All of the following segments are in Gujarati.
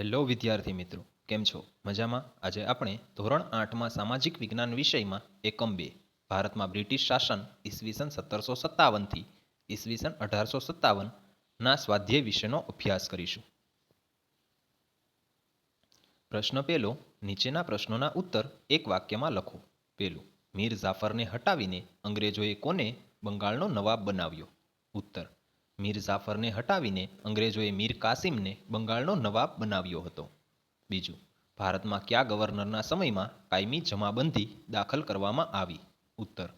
હેલો વિદ્યાર્થી મિત્રો, કેમ છો? મજામાં? આજે આપણે ધોરણ 8માં સામાજિક વિજ્ઞાન વિષયમાં એકમ 2 ભારતમાં બ્રિટિશ શાસન ઈસવીસન 1757 થી ઈસવીસન 1857 ના સ્વાધ્યાય વિશેનો અભ્યાસ કરીશું. પ્રશ્ન પહેલો, નીચેના પ્રશ્નોના ઉત્તર એક વાક્યમાં લખો. પહેલું, મીર જાફરને હટાવીને અંગ્રેજોએ કોને બંગાળનો નવાબ બનાવ્યો? ઉત્તર, મીર જાફરને હટાવીને અંગ્રેજોએ મીર કાસિમને બંગાળનો નવાબ બનાવ્યો હતો. બીજું, ભારતમાં કયા ગવર્નરના સમયમાં કાયમી જમાબંધી દાખલ કરવામાં આવી? ઉત્તર,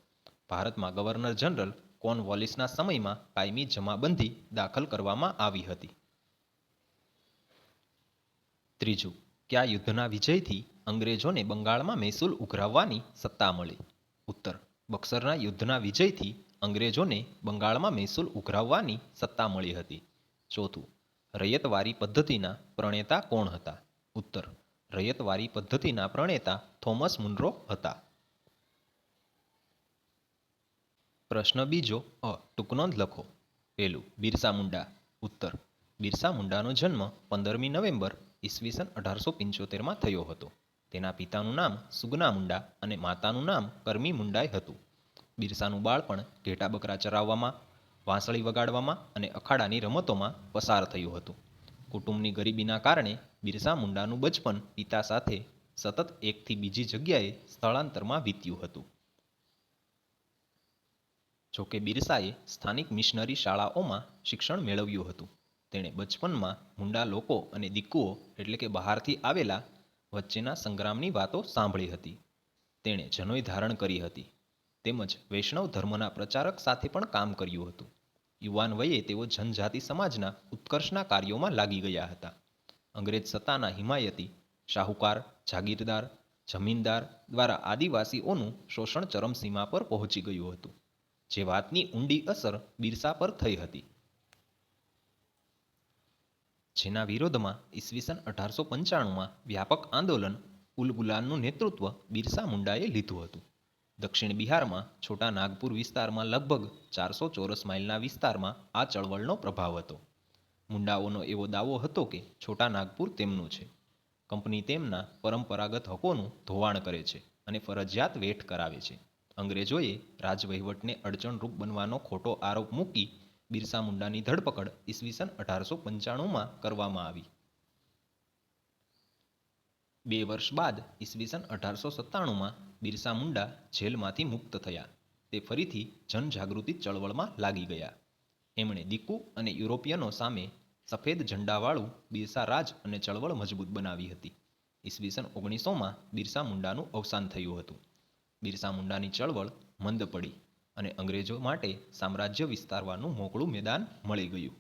ભારતમાં ગવર્નર જનરલ કોર્નવોલિસના સમયમાં કાયમી જમાબંધી દાખલ કરવામાં આવી હતી. ત્રીજું, કયા યુદ્ધના વિજયથી અંગ્રેજોને બંગાળમાં મહેસૂલ ઉઘરાવવાની સત્તા મળી? ઉત્તર, બક્સરના યુદ્ધના વિજયથી અંગ્રેજોને બંગાળમાં મહેસૂલ ઉઘરાવવાની સત્તા મળી હતી. ચોથું, રૈયતવારી પદ્ધતિના પ્રણેતા કોણ હતા? ઉત્તર, રૈયતવારી પદ્ધતિના પ્રણેતા થોમસ મુનરો હતા. પ્રશ્ન બીજો અ ટૂંકનોંધ લખો. પહેલું, બિરસા મુંડા. ઉત્તર, બિરસા મુંડાનો જન્મ 15મી નવેમ્બર ઈસવીસન 1875માં થયો હતો. તેના પિતાનું નામ સુગના મુંડા અને માતાનું નામ કરમી મુંડાઈ હતું. બિરસાનું બાળપણ ઘેટા બકરા ચરાવવામાં, વાંસળી વગાડવામાં અને અખાડાની રમતોમાં પસાર થયું હતું. કુટુંબની ગરીબીના કારણે બિરસા મુંડાનું બચપન પિતા સાથે સતત એકથી બીજી જગ્યાએ સ્થળાંતરમાં વીત્યું હતું. જોકે બિરસાએ સ્થાનિક મિશનરી શાળાઓમાં શિક્ષણ મેળવ્યું હતું. તેણે બચપનમાં મુંડા લોકો અને દિક્કુઓ એટલે કે બહારથી આવેલા વચ્ચેના સંગ્રામની વાતો સાંભળી હતી. તેણે જનોઈ ધારણ કરી હતી તેમજ વૈષ્ણવ ધર્મના પ્રચારક સાથે પણ કામ કર્યું હતું. યુવાન વયે તેઓ જનજાતિ સમાજના ઉત્કર્ષના કાર્યોમાં લાગી ગયા હતા. અંગ્રેજ સત્તાના હિમાયતી, શાહુકાર, જાગીરદાર, જમીનદાર દ્વારા આદિવાસીઓનું શોષણ ચરમસીમા પર પહોંચી ગયું હતું, જે વાતની ઊંડી અસર બિરસા પર થઈ હતી. જેના વિરોધમાં ઈસવીસન 1895માં વ્યાપક આંદોલન ઉલગુલાનનું નેતૃત્વ બિરસા મુંડાએ લીધું હતું. દક્ષિણ બિહારમાં છોટા નાગપુર વિસ્તારમાં લગભગ 400 ચોરસ માઇલના વિસ્તારમાં આ ચળવળનો પ્રભાવ હતો. મુંડાઓનો એવો દાવો હતો કે છોટા નાગપુર તેમનું છે. કંપની તેમના પરંપરાગત હકોનું ધોવાણ કરે છે અને ફરજિયાત વેઠ કરાવે છે. અંગ્રેજોએ રાજવહીવટને અડચણરૂપ બનવાનો ખોટો આરોપ મૂકી બિરસા મુંડાની ધરપકડ ઈસવીસન 1895માં કરવામાં આવી. 2 વર્ષ બાદ ઈસવીસન 1897માં બિરસા મુંડા જેલમાંથી મુક્ત થયા. તે ફરીથી જનજાગૃતિ ચળવળમાં લાગી ગયા. એમણે દિક્કુ અને યુરોપિયનો સામે સફેદ ઝંડાવાળું બિરસા રાજ અને ચળવળ મજબૂત બનાવી હતી. ઈસવીસન 1900માં બિરસા મુંડાનું અવસાન થયું હતું. બિરસા મુંડાની ચળવળ મંદ પડી અને અંગ્રેજો માટે સામ્રાજ્ય વિસ્તારવાનું મોકળું મેદાન મળી ગયું.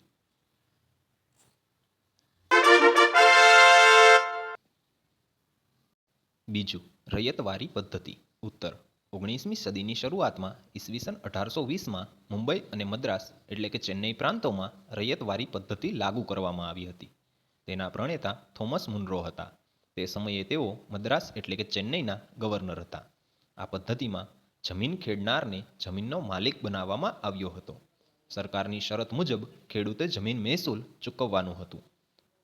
બીજું, રૈયતવારી પદ્ધતિ. ઉત્તર, 19મી સદીની શરૂઆતમાં ઈસવીસન 1820માં મુંબઈ અને મદ્રાસ એટલે કે ચેન્નઈ પ્રાંતોમાં રૈયતવારી પદ્ધતિ લાગુ કરવામાં આવી હતી. તેના પ્રણેતા થોમસ મુનરો હતા. તે સમયે તેઓ મદ્રાસ એટલે કે ચેન્નઈના ગવર્નર હતા. આ પદ્ધતિમાં જમીન ખેડનારને જમીનનો માલિક બનાવવામાં આવ્યો હતો. સરકારની શરત મુજબ ખેડૂતે જમીન મહેસૂલ ચૂકવવાનું હતું.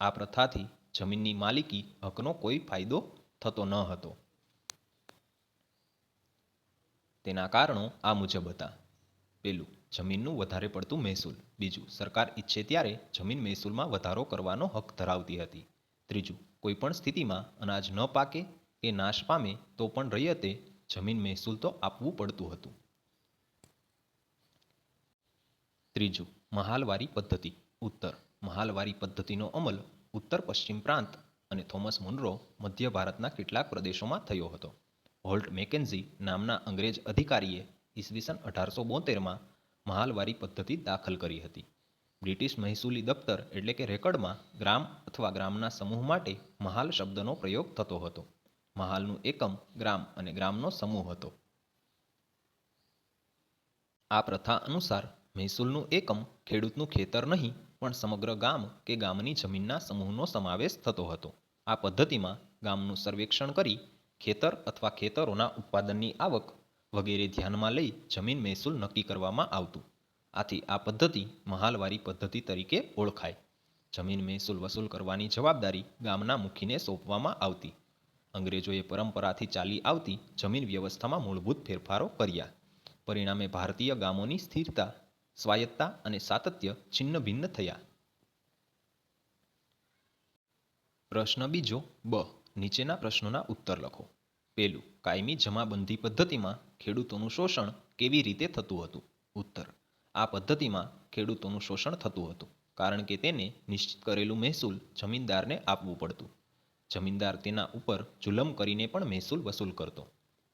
આ પ્રથાથી જમીનની માલિકી હકનો કોઈ ફાયદો થતો ન હતો. તેના કારણો આ મુજબ હતા. પહેલું, જમીનનું વધારે પડતું મહેસૂલ. બીજું, સરકાર ઈચ્છે ત્યારે જમીન મહેસૂલમાં વધારો કરવાનો હક ધરાવતી હતી. ત્રીજું, કોઈપણ સ્થિતિમાં અનાજ ન પાકે કે નાશ પામે તો પણ રૈયતે જમીન મહેસૂલ તો આપવું પડતું હતું. ત્રીજું, મહાલવારી પદ્ધતિ. ઉત્તર, મહાલવારી પદ્ધતિનો અમલ ઉત્તર પશ્ચિમ પ્રાંત અને થોમસ મુનરો મધ્ય ભારતના કેટલાક પ્રદેશોમાં થયો હતો. હોલ્ટ મેકેન્ઝી નામના અંગ્રેજ અધિકારીએ ઈસવીસન 1872માં મહાલવારી પદ્ધતિ દાખલ કરી હતી. બ્રિટિશ મહેસૂલી દફતર એટલે કે રેકર્ડમાં ગ્રામ અથવા ગ્રામના સમૂહ માટે મહાલ શબ્દનો પ્રયોગ થતો હતો. મહાલનું એકમ ગ્રામ અને ગ્રામનો સમૂહ હતો. આ પ્રથા અનુસાર મહેસૂલનું એકમ ખેડૂતનું ખેતર નહીં પણ સમગ્ર ગામ કે ગામની જમીનના સમૂહનો સમાવેશ થતો હતો. આ પદ્ધતિમાં ગામનું સર્વેક્ષણ કરી ખેતર અથવા ખેતરોના ઉત્પાદનની આવક વગેરે ધ્યાનમાં લઈ જમીન મહેસૂલ નક્કી કરવામાં આવતું. આથી આ પદ્ધતિ મહાલવારી પદ્ધતિ તરીકે ઓળખાય. જમીન મહેસૂલ વસૂલ કરવાની જવાબદારી ગામના મુખીને સોંપવામાં આવતી. અંગ્રેજોએ પરંપરાથી ચાલી આવતી જમીન વ્યવસ્થામાં મૂળભૂત ફેરફારો કર્યા. પરિણામે ભારતીય ગામોની સ્થિરતા, સ્વાયત્તતા અને સાતત્ય છિન્ન ભિન્ન થયા. પ્રશ્ન બીજો બ. નીચેના પ્રશ્નોના ઉત્તર લખો. પહેલું, કાયમી જમાબંધી પદ્ધતિમાં ખેડૂતોનું શોષણ કેવી રીતે થતું હતું? ઉત્તર, આ પદ્ધતિમાં ખેડૂતોનું શોષણ થતું હતું કારણ કે તેને નિશ્ચિત કરેલું મહેસૂલ જમીનદારને આપવું પડતું. જમીનદાર તેના ઉપર જુલમ કરીને પણ મહેસૂલ વસૂલ કરતો.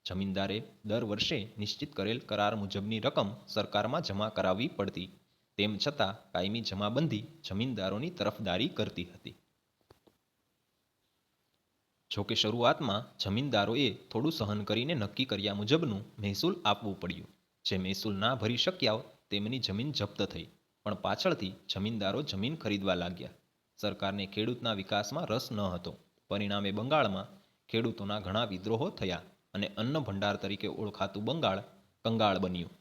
જમીનદારે દર વર્ષે નિશ્ચિત કરેલ કરાર મુજબની રકમ સરકારમાં જમા કરાવવી પડતી. તેમ છતાં કાયમી જમાબંધી જમીનદારોની તરફદારી કરતી હતી. જોકે શરૂઆતમાં જમીનદારોએ થોડું સહન કરીને નક્કી કર્યા મુજબનું મહેસૂલ આપવું પડ્યું. જે મહેસૂલ ના ભરી શક્યા તેમની જમીન જપ્ત થઈ, પણ પાછળથી જમીનદારો જમીન ખરીદવા લાગ્યા. સરકારને ખેડૂતના વિકાસમાં રસ ન હતો. પરિણામે બંગાળમાં ખેડૂતોના ઘણા વિદ્રોહો થયા અને અન્ન ભંડાર તરીકે ઓળખાતું બંગાળ કંગાળ બન્યું.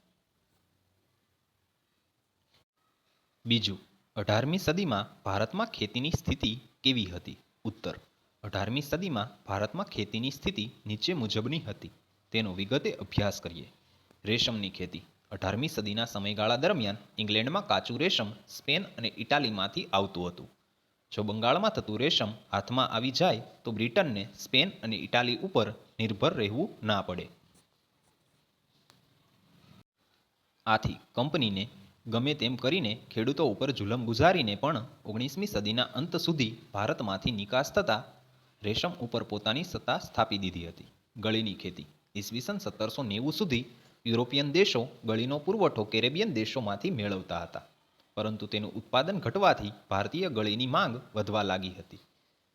બીજું, 18મી સદીમાં ભારતમાં ખેતીની સ્થિતિ કેવી હતી? ઉત્તર, 18મી સદીમાં ભારતમાં ખેતીની સ્થિતિ નીચે મુજબની હતી. તેનો વિગતે અભ્યાસ કરીએ. રેશમની ખેતી. 18મી સદીના સમયગાળા દરમિયાન ઇંગ્લેન્ડમાં કાચું રેશમ સ્પેન અને ઇટાલીમાંથી આવતું હતું. જો બંગાળમાં થતું રેશમ હાથમાં આવી જાય તો બ્રિટનને સ્પેન અને ઇટાલી ઉપર નિર્ભર રહેવું ના પડે. આથી કંપનીને ગમે તેમ કરીને ખેડૂતો ઉપર જુલમ ગુજારીને પણ 19મી સદીના અંત સુધી ભારતમાંથી નિકાસ થતા રેશમ ઉપર પોતાની સત્તા સ્થાપી દીધી હતી. ગળીની ખેતી. ઈસવીસન 1790 સુધી યુરોપિયન દેશો ગળીનો પુરવઠો કેરેબિયન દેશોમાંથી મેળવતા હતા, પરંતુ તેનું ઉત્પાદન ઘટવાથી ભારતીય ગળીની માંગ વધવા લાગી હતી.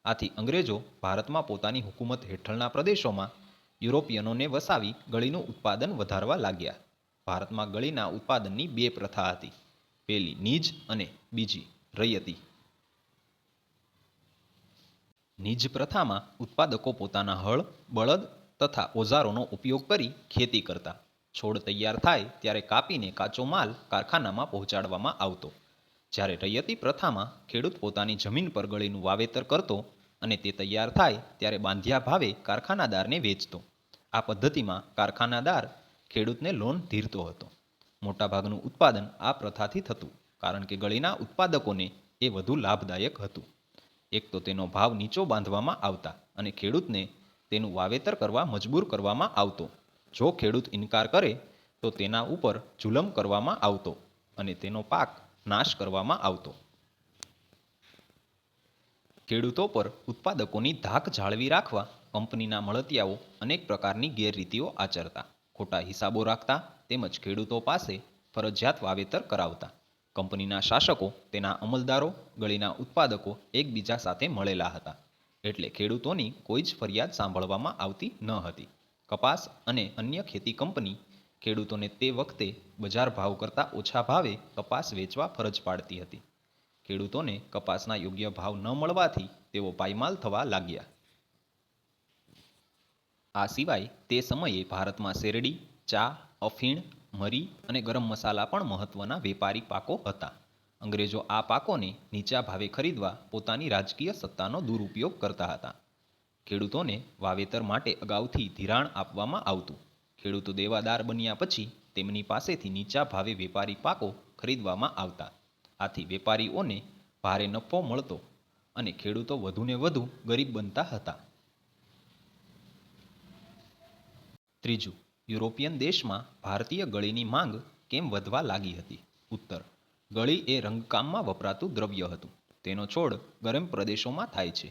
આથી અંગ્રેજો ભારતમાં પોતાની હુકુમત હેઠળના પ્રદેશોમાં યુરોપિયનોને વસાવી ગળીનું ઉત્પાદન વધારવા લાગ્યા. ભારતમાં ગળીના ઉત્પાદનની બે પ્રથા હતી. પહેલી નીજ અને બીજી રૈયતી. નીજ પ્રથામાં ઉત્પાદકો પોતાના હળ, બળદ તથા ઓજારોનો ઉપયોગ કરી ખેતી કરતા. છોડ તૈયાર થાય ત્યારે કાપીને કાચો માલ કારખાનામાં પહોંચાડવામાં આવતો. જ્યારે રૈયતી પ્રથામાં ખેડૂત પોતાની જમીન પર ગળીનું વાવેતર કરતો અને તે તૈયાર થાય ત્યારે બાંધ્યા ભાવે કારખાનાદારને વેચતો. આ પદ્ધતિમાં કારખાનાદાર ખેડૂતને લોન ધીરતો હતો. મોટાભાગનું ઉત્પાદન આ પ્રથાથી થતું કારણ કે ગળીના ઉત્પાદકોને એ વધુ લાભદાયક હતું. એક તો તેનો ભાવ નીચો બાંધવામાં આવતા અને ખેડૂતને તેનું વાવેતર કરવા મજબૂર કરવામાં આવતો. જો ખેડૂત ઇનકાર કરે તો તેના ઉપર જુલમ કરવામાં આવતો અને તેનો પાક નાશ કરવામાં આવતો. ખેડૂતો પર ઉત્પાદકોની ધાક જાળવી રાખવા કંપનીના મળતિયાઓ અનેક પ્રકારની ગેરરીતિઓ આચરતા. ખોટા હિસાબો રાખતા તેમજ ખેડૂતો પાસે ફરજિયાત વાવેતર કરાવતા. કંપનીના શાસકો, તેના અમલદારો, ગળીના ઉત્પાદકો એકબીજા સાથે મળેલા હતા, એટલે ખેડૂતોની કોઈ જ ફરિયાદ સાંભળવામાં આવતી ન હતી. કપાસ અને અન્ય ખેતી કંપની ખેડૂતોને તે વખતે બજાર ભાવ કરતાં ઓછા ભાવે કપાસ વેચવા ફરજ પાડતી હતી. ખેડૂતોને કપાસના યોગ્ય ભાવ ન મળવાથી તેઓ પાયમાલ થવા લાગ્યા. આ સિવાય તે સમયે ભારતમાં શેરડી, ચા, અફીણ, મરી અને ગરમ મસાલા પણ મહત્વના વેપારી પાકો હતા. અંગ્રેજો આ પાકોને નીચા ભાવે ખરીદવા પોતાની રાજકીય સત્તાનો દુરુપયોગ કરતા હતા. ખેડૂતોને વાવેતર માટે અગાઉથી ધિરાણ આપવામાં આવતું. ખેડૂતો દેવાદાર બન્યા પછી તેમની પાસેથી નીચા ભાવે વેપારી પાકો ખરીદવામાં આવતા. આથી વેપારીઓને ભારે નફો મળતો અને ખેડૂતો વધુને વધુ ગરીબ બનતા હતા. ત્રીજું, યુરોપિયન દેશમાં ભારતીય ગળીની માંગ કેમ વધવા લાગી હતી? ઉત્તર, ગળી એ રંગકામમાં વપરાતું દ્રવ્ય હતું. તેનો છોડ ગરમ પ્રદેશોમાં થાય છે.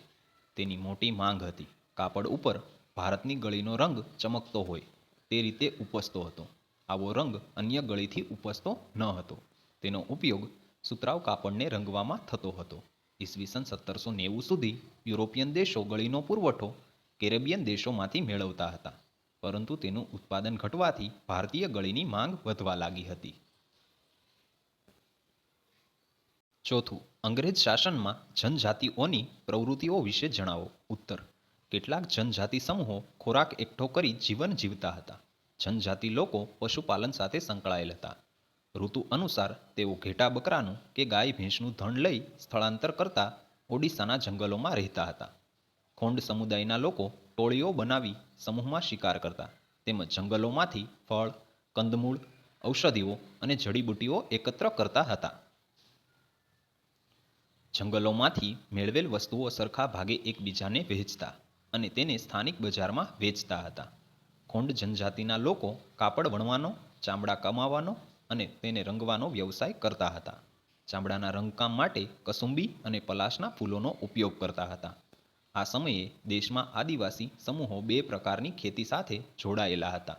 તેની મોટી માંગ હતી. કાપડ ઉપર ભારતની ગળીનો રંગ ચમકતો હોય તે રીતે ઉપસતો હતો. આવો રંગ અન્ય ગળીથી ઉપસતો ન હતો. તેનો ઉપયોગ સુતરાઉ કાપડને રંગવામાં થતો હતો. ઈસવીસન 1790 સુધી યુરોપિયન દેશો ગળીનો પુરવઠો કેરેબિયન દેશોમાંથી મેળવતા હતા, પરંતુ તેનું ઉત્પાદન ઘટવાથી ભારતીય ગળીની માંગ વધવા લાગી હતી. ચોથું, અંગ્રેજ શાસનમાં જનજાતિઓની પ્રવૃત્તિઓ વિશે જણાવો. ઉત્તર, કેટલાક જનજાતિ સમૂહો ખોરાક એકઠો કરી જીવન જીવતા હતા. જનજાતિ લોકો પશુપાલન સાથે સંકળાયેલ હતા. ઋતુ અનુસાર તેઓ ઘેટા બકરાનું કે ગાય ભેંસનું ધણ લઈ સ્થળાંતર કરતા ઓડિશાના જંગલોમાં રહેતા હતા. ખોંડ સમુદાયના લોકો ટોળીઓ બનાવી સમૂહમાં શિકાર કરતા તેમજ જંગલોમાંથી ફળ, કંદમૂળ, ઔષધિઓ અને જડીબુટ્ટીઓ એકત્ર કરતા હતા. જંગલોમાંથી મેળવેલ વસ્તુઓ સરખા ભાગે એકબીજાને વહેંચતા અને તેને સ્થાનિક બજારમાં વેચતા હતા. ખોંડ જનજાતિના લોકો કાપડ વણવાનો, ચામડા કમાવાનો અને તેને રંગવાનો વ્યવસાય કરતા હતા. ચામડાના રંગકામ માટે કસુંબી અને પલાશના ફૂલોનો ઉપયોગ કરતા હતા. આ સમયે દેશમાં આદિવાસી સમૂહો બે પ્રકારની ખેતી સાથે જોડાયેલા હતા.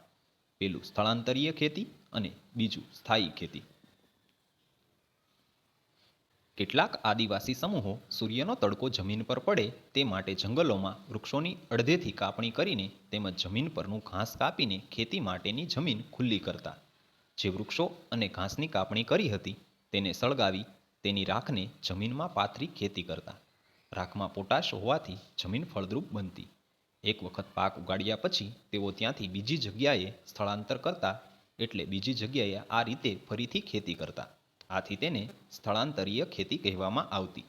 પેલું સ્થળાંતરીય ખેતી અને બીજું સ્થાયી ખેતી. કેટલાક આદિવાસી સમૂહો સૂર્યનો તડકો જમીન પર પડે તે માટે જંગલોમાં વૃક્ષોની અડધેથી કાપણી કરીને તેમજ જમીન પરનું ઘાસ કાપીને ખેતી માટેની જમીન ખુલ્લી કરતા. જે વૃક્ષો અને ઘાસની કાપણી કરી હતી તેને સળગાવી તેની રાખને જમીનમાં પાથરી ખેતી કરતા. રાખમાં પોટાશ હોવાથી જમીન ફળદ્રુપ બનતી. એક વખત પાક ઉગાડ્યા પછી તેઓ ત્યાંથી બીજી જગ્યાએ સ્થળાંતર કરતા એટલે બીજી જગ્યાએ આ રીતે ફરીથી ખેતી કરતા. આથી તેને સ્થળાંતરીય ખેતી કહેવામાં આવતી.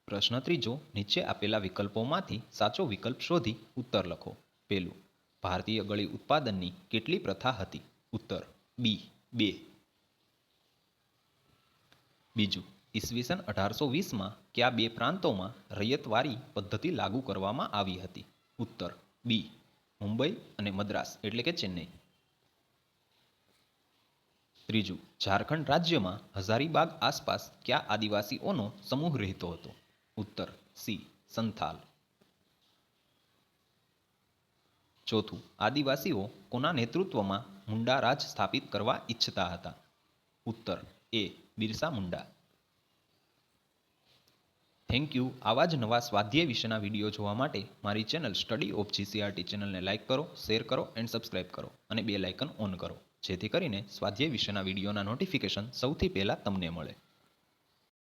પ્રશ્ન ત્રીજો, નીચે આપેલા વિકલ્પોમાંથી સાચો વિકલ્પ શોધી ઉત્તર લખો. પેલું, ભારતીય ગળી ઉત્પાદનની કેટલી પ્રથા હતી? ઉત્તર બી 2. બીજું, ઈસવીસન 1820માં કયા બે પ્રાંતોમાં રૈયતવારી પદ્ધતિ લાગુ કરવામાં આવી હતી? ઉત્તર બી, મુંબઈ અને મદ્રાસ એટલે કે ચેન્નઈ. ત્રીજું, ઝારખંડ રાજ્યમાં હઝારીબાગ આસપાસ કયા આદિવાસીઓનો સમૂહ રહેતો હતો? ઉત્તર સી, સંથાલ. ચોથું, આદિવાસીઓ કોના નેતૃત્વમાં મુંડા રાજ સ્થાપિત કરવા ઈચ્છતા હતા? ઉત્તર એ, બિરસા મુંડા. Thank you. આવા જ નવા સ્વાધ્યાય વિશેના વિડીયો જોવા માટે મારી ચેનલ સ્ટડી ઓફ જીસીઆરટી ચેનલને લાઇક કરો, શેર કરો એન્ડ સબસ્ક્રાઇબ કરો અને બેલ આઇકન ઓન કરો, જેથી કરીને સ્વાધ્યાય વિશેના વિડીયોના નોટિફિકેશન સૌથી પહેલાં તમને મળે.